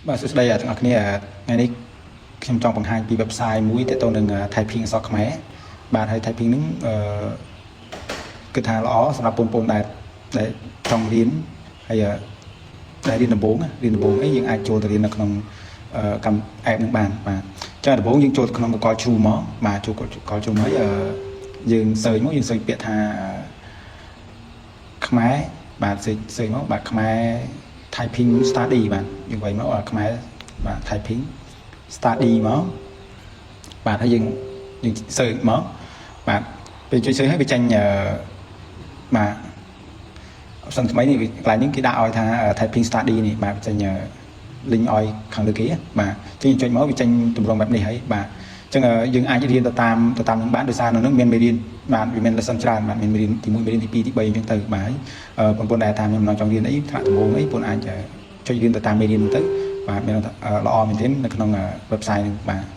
បាទសួស្តីអ្នកទាំងអស់គ្នាថ្ងៃនេះខ្ញុំចង់បង្ហាញពី website មួយទាក់ទងនឹង typing អក្សរខ្មែរបាទហើយ typing ហ្នឹងគឺថាល្អសម្រាប់បងប្អូនដែលចង់រៀនហើយដែលរៀនដំបូងអីយើងអាចចូលទៅរៀននៅក្នុងកម្ម app ហ្នឹងបានបាទចាដំបូងយើងចូលក្នុង Google Chrome មកបាទចូល Google Chrome ហើយយើង search មកយើង search ពាក្យថាខ្មែរបាទ search មកបាទខ្មែរ typing study បាទយើងវាយមកខ្មែរបាទ typing study មកបាទហើយយើង search មកបាទពេលជួយ search ឲ្យវាចេញបាទ option ថ្មីនេះកន្លែងនេះគេដាក់ឲ្យថា typing study នេះបាទចេញ link ឲ្យខាងលើគេបាទចេញចុចមកវាចេញទម្រង់បែបនេះហើយបាទអញ្ចឹងយើងអាចរៀនទៅតាមនឹងបានដោយសារនៅនឹងមានមេរៀនបាទវាមាន lesson ច្រើនបាទមានមេរៀនទី1មេរៀនទី2ទី3អញ្ចឹងទៅបាទបងប្អូនដែលតាមខ្ញុំចង់រៀនអីថ្នាក់ដំបូងអីបងអាចចុចរៀនទៅតាមមេរៀនទៅបាទមានល្អមែនទែននៅក្នុង website ហ្នឹងបាទ